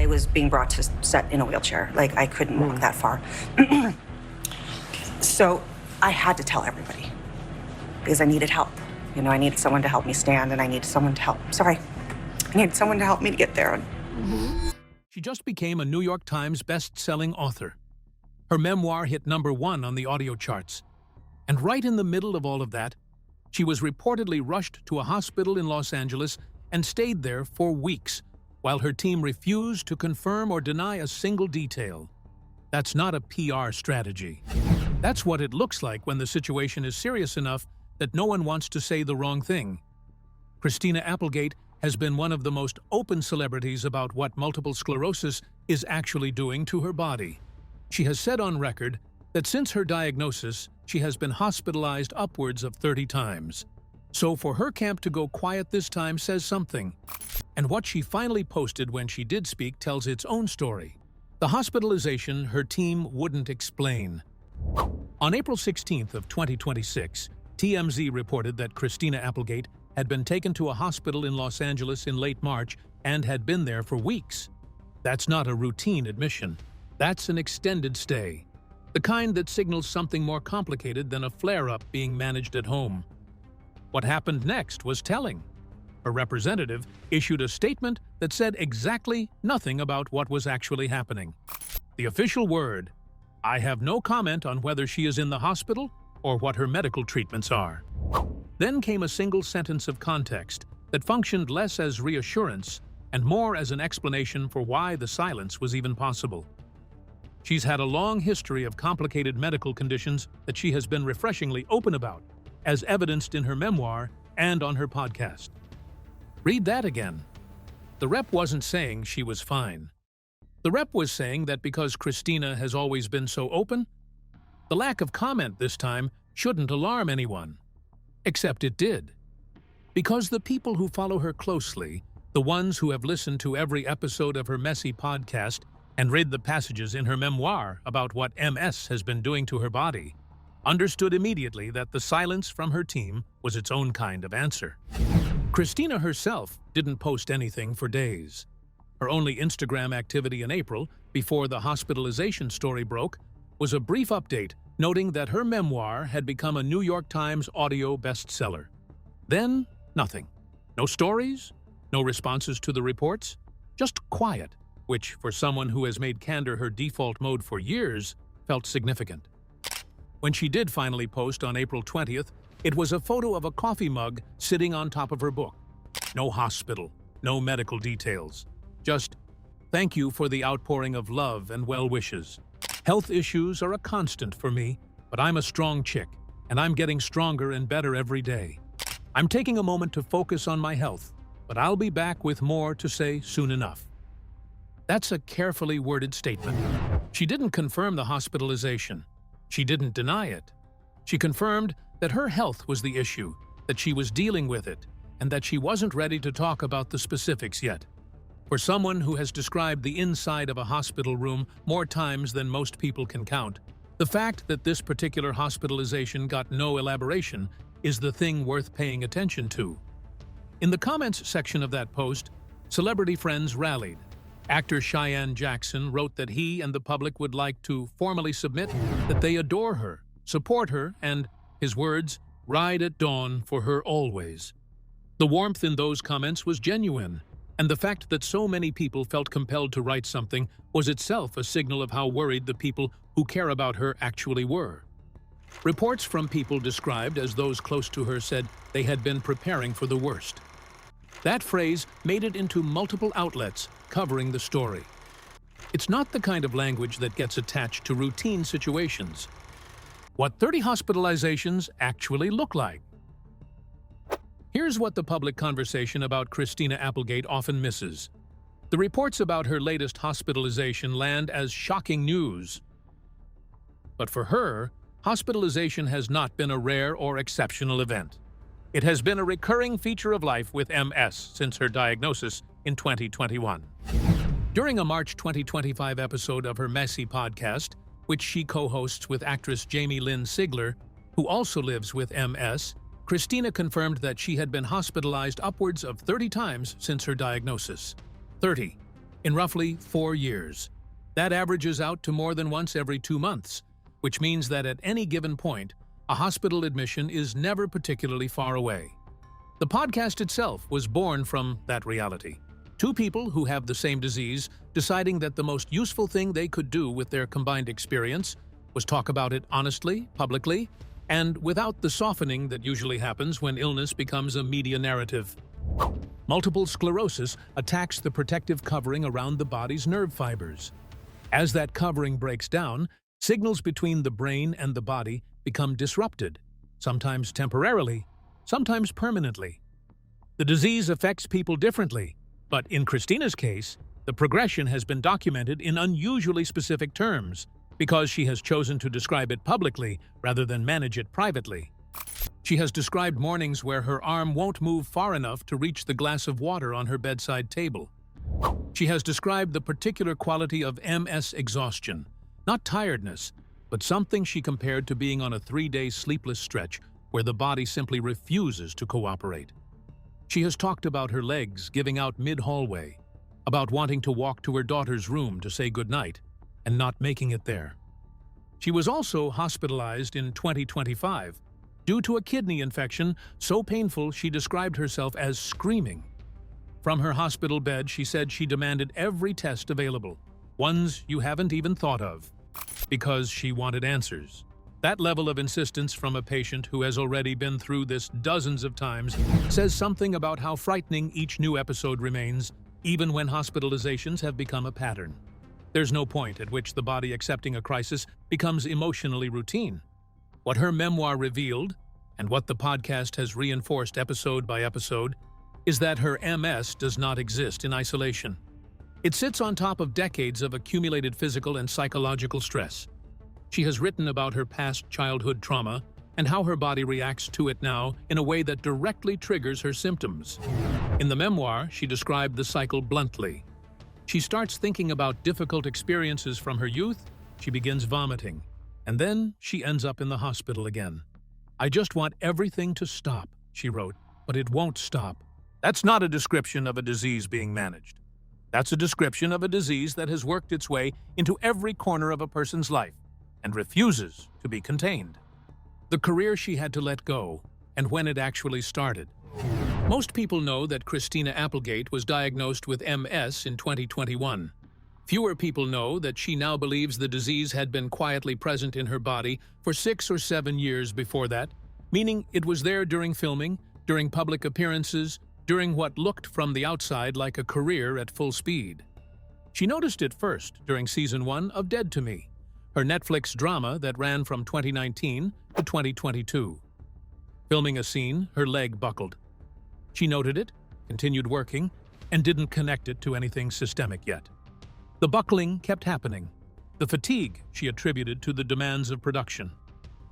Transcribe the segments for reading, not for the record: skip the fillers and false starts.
I was being brought to set in a wheelchair. Like, I couldn't walk that far. So I had to tell everybody because I needed help. You know, I needed someone to help me stand, and I needed someone to help. I needed someone to help me to get there. She just became a New York Times best-selling author. Her memoir hit #1 on the audio charts. And right in the middle of all of that, she was reportedly rushed to a hospital in Los Angeles and stayed there for weeks, while her team refused to confirm or deny a single detail. That's not a PR strategy. That's what it looks like when the situation is serious enough that no one wants to say the wrong thing. Christina Applegate has been one of the most open celebrities about what multiple sclerosis is actually doing to her body. She has said on record that since her diagnosis, she has been hospitalized upwards of 30 times. So for her camp to go quiet this time says something. And what she finally posted when she did speak tells its own story. The hospitalization her team wouldn't explain. On April 16th of 2026, TMZ reported that Christina Applegate had been taken to a hospital in Los Angeles in late March and had been there for weeks. That's not a routine admission. That's an extended stay, the kind that signals something more complicated than a flare-up being managed at home. What happened next was telling. Her representative issued a statement that said exactly nothing about what was actually happening. The official word: "I have no comment on whether she is in the hospital or what her medical treatments are." Then came a single sentence of context that functioned less as reassurance and more as an explanation for why the silence was even possible. She's had a long history of complicated medical conditions that she has been refreshingly open about, as evidenced in her memoir and on her podcast. Read that again. The rep wasn't saying she was fine. The rep was saying that because Christina has always been so open, the lack of comment this time shouldn't alarm anyone. Except it did. Because the people who follow her closely, the ones who have listened to every episode of her messy podcast and read the passages in her memoir about what MS has been doing to her body, understood immediately that the silence from her team was its own kind of answer. Christina herself didn't post anything for days. Her only Instagram activity in April, before the hospitalization story broke, was a brief update noting that her memoir had become a New York Times audio bestseller. Then, nothing. No stories, no responses to the reports, just quiet, which, for someone who has made candor her default mode for years, felt significant. When she did finally post on April 20th, it was a photo of a coffee mug sitting on top of her book. No hospital, no medical details. Just, "Thank you for the outpouring of love and well wishes. Health issues are a constant for me, but I'm a strong chick, and I'm getting stronger and better every day. I'm taking a moment to focus on my health, but I'll be back with more to say soon enough." That's a carefully worded statement. She didn't confirm the hospitalization. She didn't deny it. She confirmed that her health was the issue, that she was dealing with it, and that she wasn't ready to talk about the specifics yet. For someone who has described the inside of a hospital room more times than most people can count, the fact that this particular hospitalization got no elaboration is the thing worth paying attention to. In the comments section of that post, celebrity friends rallied. Actor Cheyenne Jackson wrote that he and the public would like to formally submit that they adore her, support her, and, his words, "ride at dawn for her always." The warmth in those comments was genuine, and the fact that so many people felt compelled to write something was itself a signal of how worried the people who care about her actually were. Reports from people described as those close to her said they had been preparing for the worst. That phrase made it into multiple outlets covering the story. It's not the kind of language that gets attached to routine situations. What 30 hospitalizations actually look like. Here's what the public conversation about Christina Applegate often misses. The reports about her latest hospitalization land as shocking news. But for her, hospitalization has not been a rare or exceptional event. It has been a recurring feature of life with MS since her diagnosis in 2021. During a March 2025 episode of her Messy podcast, which she co-hosts with actress Jamie Lynn Sigler, who also lives with MS, Christina confirmed that she had been hospitalized upwards of 30 times since her diagnosis. 30. in roughly 4 years. That averages out to more than once every 2 months, which means that at any given point, a hospital admission is never particularly far away. The podcast itself was born from that reality. Two people who have the same disease deciding that the most useful thing they could do with their combined experience was talk about it honestly, publicly, and without the softening that usually happens when illness becomes a media narrative. Multiple sclerosis attacks the protective covering around the body's nerve fibers. As that covering breaks down, signals between the brain and the body become disrupted, sometimes temporarily, sometimes permanently. The disease affects people differently, but in Christina's case, the progression has been documented in unusually specific terms because she has chosen to describe it publicly rather than manage it privately. She has described mornings where her arm won't move far enough to reach the glass of water on her bedside table. She has described the particular quality of MS exhaustion, not tiredness, but something she compared to being on a 3-day sleepless stretch where the body simply refuses to cooperate. She has talked about her legs giving out mid-hallway, about wanting to walk to her daughter's room to say goodnight and not making it there. She was also hospitalized in 2025 due to a kidney infection so painful she described herself as screaming. From her hospital bed, she said she demanded every test available, ones you haven't even thought of, because she wanted answers. That level of insistence from a patient who has already been through this dozens of times says something about how frightening each new episode remains, even when hospitalizations have become a pattern. There's no point at which the body accepting a crisis becomes emotionally routine. What her memoir revealed, and what the podcast has reinforced episode by episode, is that her MS does not exist in isolation. It sits on top of decades of accumulated physical and psychological stress. She has written about her past childhood trauma and how her body reacts to it now in a way that directly triggers her symptoms. In the memoir, she described the cycle bluntly. She starts thinking about difficult experiences from her youth, she begins vomiting, and then she ends up in the hospital again. "I just want everything to stop," she wrote, "but it won't stop." That's not a description of a disease being managed. That's a description of a disease that has worked its way into every corner of a person's life and refuses to be contained. The career she had to let go, and when it actually started. Most people know that Christina Applegate was diagnosed with MS in 2021. Fewer people know that she now believes the disease had been quietly present in her body for 6 or 7 years before that, meaning it was there during filming, during public appearances, during what looked from the outside like a career at full speed. She noticed it first during Season 1 of Dead to Me, her Netflix drama that ran from 2019 to 2022. Filming a scene, her leg buckled. She noted it, continued working, and didn't connect it to anything systemic yet. The buckling kept happening. The fatigue she attributed to the demands of production.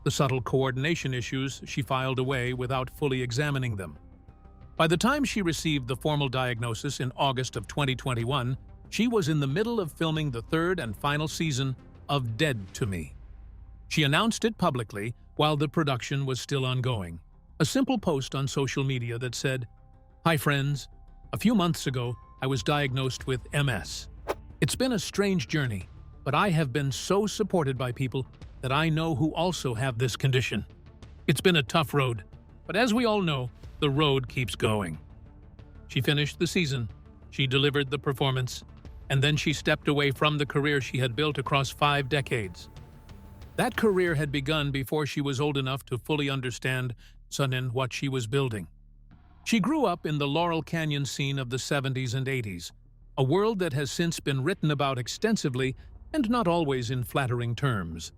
The subtle coordination issues she filed away without fully examining them. By the time she received the formal diagnosis in August of 2021, she was in the middle of filming the 3rd and final season of Dead to Me. She announced it publicly while the production was still ongoing. A simple post on social media that said, "Hi friends, a few months ago I was diagnosed with MS. It's been a strange journey, but I have been so supported by people that I know who also have this condition. It's been a tough road, but as we all know, the road keeps going." She finished the season, she delivered the performance, and then she stepped away from the career she had built across 5 decades. That career had begun before she was old enough to fully understand what she was building. She grew up in the Laurel Canyon scene of the 70s and 80s, a world that has since been written about extensively and not always in flattering terms.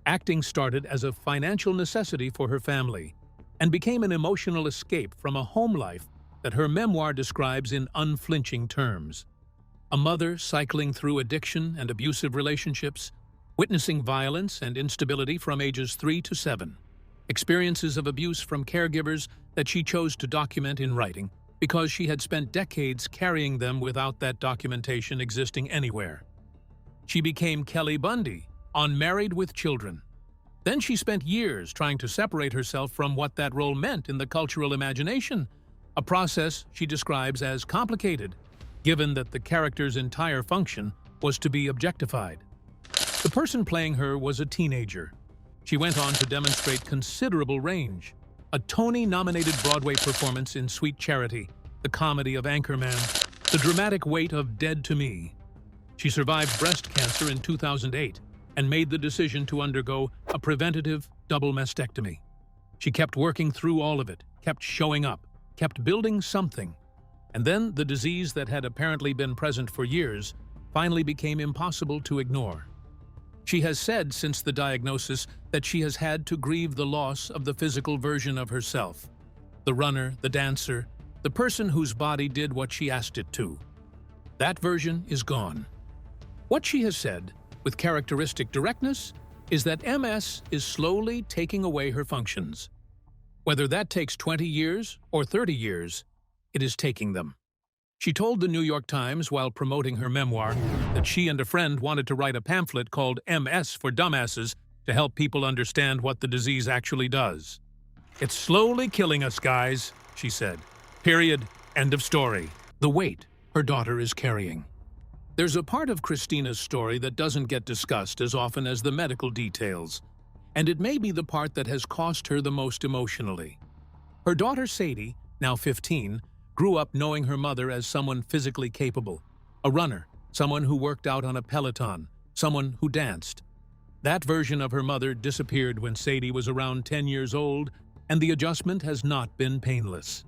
Acting started as a financial necessity for her family and became an emotional escape from a home life that her memoir describes in unflinching terms. A mother cycling through addiction and abusive relationships, witnessing violence and instability from ages 3 to 7, experiences of abuse from caregivers that she chose to document in writing because she had spent decades carrying them without that documentation existing anywhere. She became Kelly Bundy on Married with Children. Then she spent years trying to separate herself from what that role meant in the cultural imagination, a process she describes as complicated, given that the character's entire function was to be objectified. The person playing her was a teenager. She went on to demonstrate considerable range. A Tony-nominated Broadway performance in Sweet Charity, the comedy of Anchorman, the dramatic weight of Dead to Me. She survived breast cancer in 2008 and made the decision to undergo a preventative double mastectomy. She kept working through all of it, kept showing up, kept building something. And then the disease that had apparently been present for years finally became impossible to ignore. She has said since the diagnosis that she has had to grieve the loss of the physical version of herself. The runner, the dancer, the person whose body did what she asked it to. That version is gone. What she has said, with characteristic directness, is that MS is slowly taking away her functions. Whether that takes 20 years or 30 years, it is taking them. She told the New York Times while promoting her memoir that she and a friend wanted to write a pamphlet called MS for Dumbasses to help people understand what the disease actually does. "It's slowly killing us, guys," she said. Period. End of story. The weight her daughter is carrying. There's a part of Christina's story that doesn't get discussed as often as the medical details, and it may be the part that has cost her the most emotionally. Her daughter Sadie, now 15, grew up knowing her mother as someone physically capable, a runner, someone who worked out on a Peloton, someone who danced. That version of her mother disappeared when Sadie was around 10 years old, and the adjustment has not been painless.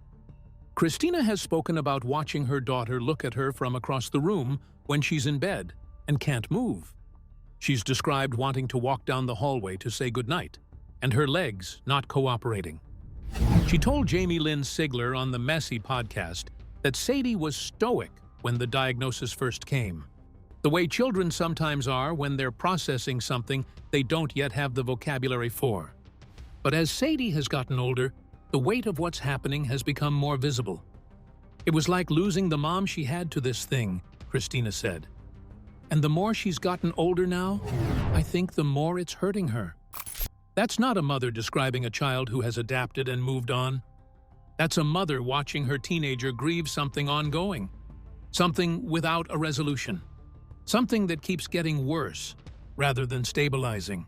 Christina has spoken about watching her daughter look at her from across the room when she's in bed and can't move. She's described wanting to walk down the hallway to say goodnight, and her legs not cooperating. She told Jamie Lynn Sigler on the Messy podcast that Sadie was stoic when the diagnosis first came, the way children sometimes are when they're processing something they don't yet have the vocabulary for. But as Sadie has gotten older, the weight of what's happening has become more visible. "It was like losing the mom she had to this thing," Christina said. "And the more she's gotten older now, I think the more it's hurting her." That's not a mother describing a child who has adapted and moved on. That's a mother watching her teenager grieve something ongoing, something without a resolution, something that keeps getting worse rather than stabilizing.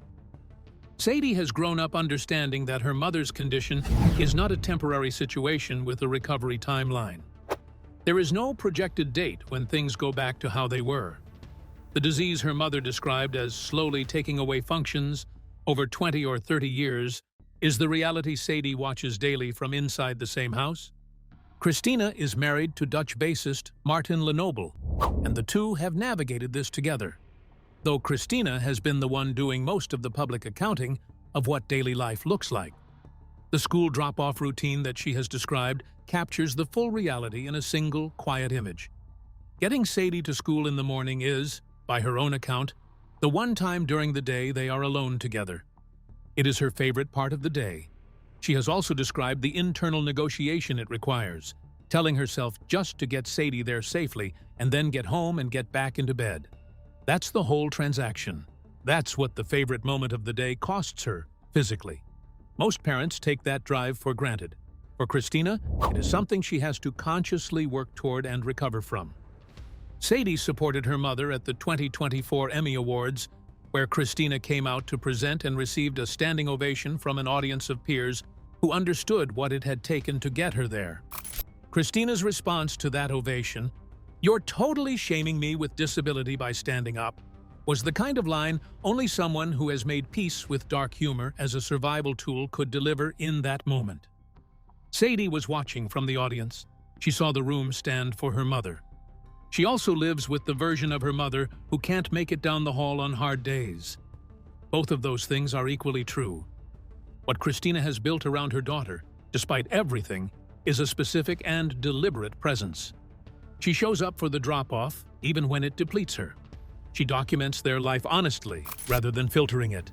Sadie has grown up understanding that her mother's condition is not a temporary situation with a recovery timeline. There is no projected date when things go back to how they were. The disease her mother described as slowly taking away functions over 20 or 30 years is the reality Sadie watches daily from inside the same house. Christina is married to Dutch bassist Martin Lenoble, and the two have navigated this together, though Christina has been the one doing most of the public accounting of what daily life looks like. The school drop-off routine that she has described captures the full reality in a single, quiet image. Getting Sadie to school in the morning is, by her own account, the one time during the day they are alone together. It is her favorite part of the day. She has also described the internal negotiation it requires, telling herself just to get Sadie there safely and then get home and get back into bed. That's the whole transaction. That's what the favorite moment of the day costs her, physically. Most parents take that drive for granted. For Christina, it is something she has to consciously work toward and recover from. Sadie supported her mother at the 2024 Emmy Awards, where Christina came out to present and received a standing ovation from an audience of peers who understood what it had taken to get her there. Christina's response to that ovation, "You're totally shaming me with disability by standing up," was the kind of line only someone who has made peace with dark humor as a survival tool could deliver in that moment. Sadie was watching from the audience. She saw the room stand for her mother. She also lives with the version of her mother who can't make it down the hall on hard days. Both of those things are equally true. What Christina has built around her daughter, despite everything, is a specific and deliberate presence. She shows up for the drop-off, even when it depletes her. She documents their life honestly, rather than filtering it.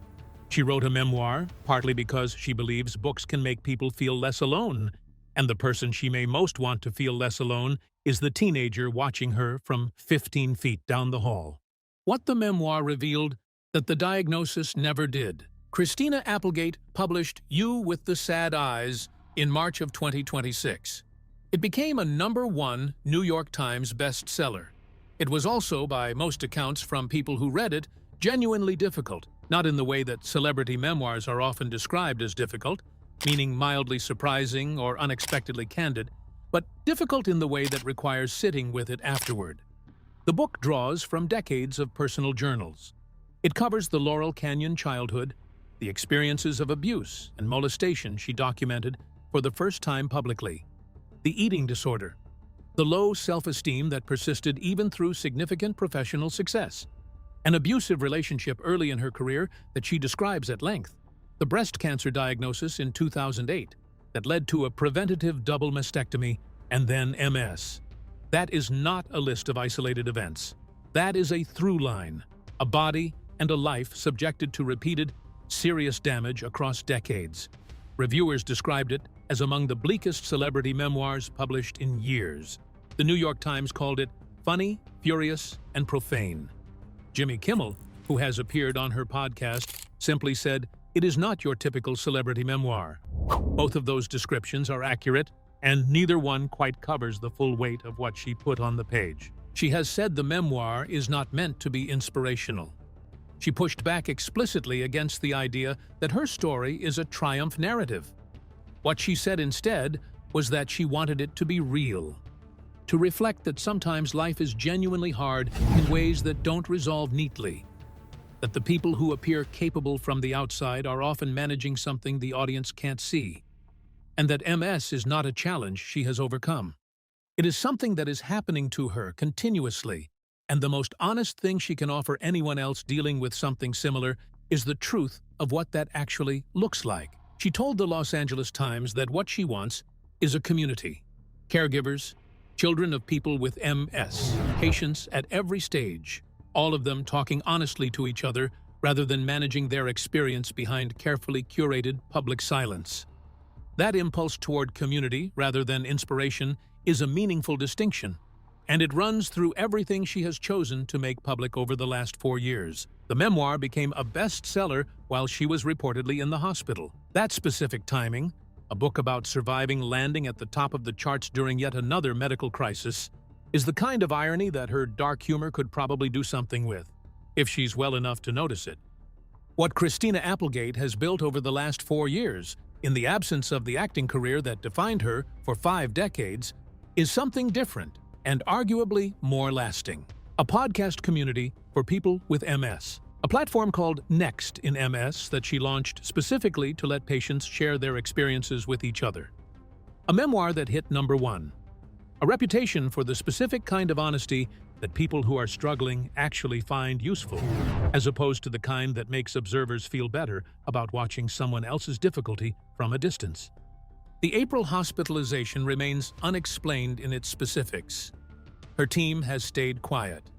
She wrote a memoir, partly because she believes books can make people feel less alone, and the person she may most want to feel less alone is the teenager watching her from 15 feet down the hall. What the memoir revealed that the diagnosis never did. Christina Applegate published You with the Sad Eyes in March of 2026. It became a #1 New York Times bestseller. It was also, by most accounts from people who read it, genuinely difficult, not in the way that celebrity memoirs are often described as difficult, meaning mildly surprising or unexpectedly candid, but difficult in the way that requires sitting with it afterward. The book draws from decades of personal journals. It covers the Laurel Canyon childhood, the experiences of abuse and molestation she documented for the first time publicly, the eating disorder, the low self-esteem that persisted even through significant professional success, an abusive relationship early in her career that she describes at length, the breast cancer diagnosis in 2008 that led to a preventative double mastectomy, and then MS. That is not a list of isolated events. That is a through line, a body and a life subjected to repeated, serious damage across decades. Reviewers described it as among the bleakest celebrity memoirs published in years. The New York Times called it funny, furious, and profane. Jimmy Kimmel, who has appeared on her podcast, simply said, "It is not your typical celebrity memoir." Both of those descriptions are accurate, and neither one quite covers the full weight of what she put on the page. She has said the memoir is not meant to be inspirational. She pushed back explicitly against the idea that her story is a triumph narrative. What she said instead was that she wanted it to be real, to reflect that sometimes life is genuinely hard in ways that don't resolve neatly, that the people who appear capable from the outside are often managing something the audience can't see, and that MS is not a challenge she has overcome. It is something that is happening to her continuously, and the most honest thing she can offer anyone else dealing with something similar is the truth of what that actually looks like. She told the Los Angeles Times that what she wants is a community, caregivers, children of people with MS, patients at every stage, all of them talking honestly to each other rather than managing their experience behind carefully curated public silence. That impulse toward community rather than inspiration is a meaningful distinction, and it runs through everything she has chosen to make public over the last 4 years. The memoir became a bestseller while she was reportedly in the hospital. That specific timing, a book about surviving landing at the top of the charts during yet another medical crisis, is the kind of irony that her dark humor could probably do something with, if she's well enough to notice it. What Christina Applegate has built over the last 4 years, in the absence of the acting career that defined her for 5 decades, is something different and arguably more lasting. A podcast community for people with MS. A platform called Next in MS that she launched specifically to let patients share their experiences with each other. A memoir that hit #1. A reputation for the specific kind of honesty that people who are struggling actually find useful, as opposed to the kind that makes observers feel better about watching someone else's difficulty from a distance. The April hospitalization remains unexplained in its specifics. Her team has stayed quiet.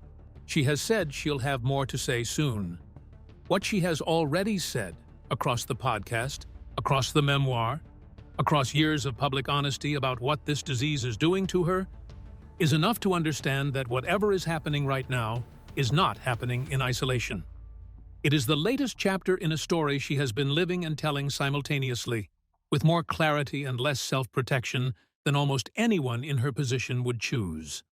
She has said she'll have more to say soon. What she has already said across the podcast, across the memoir, across years of public honesty about what this disease is doing to her, is enough to understand that whatever is happening right now is not happening in isolation. It is the latest chapter in a story she has been living and telling simultaneously, with more clarity and less self-protection than almost anyone in her position would choose.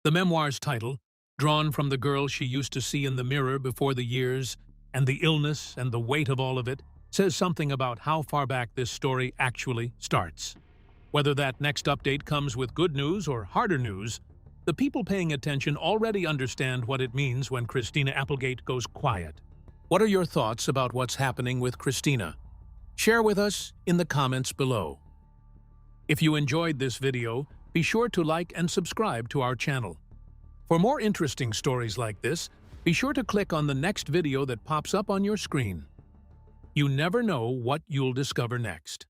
The memoir's title, drawn from the girl she used to see in the mirror before the years, and the illness and the weight of all of it, says something about how far back this story actually starts. Whether that next update comes with good news or harder news, the people paying attention already understand what it means when Christina Applegate goes quiet. What are your thoughts about what's happening with Christina? Share with us in the comments below. If you enjoyed this video, be sure to like and subscribe to our channel. For more interesting stories like this, be sure to click on the next video that pops up on your screen. You never know what you'll discover next.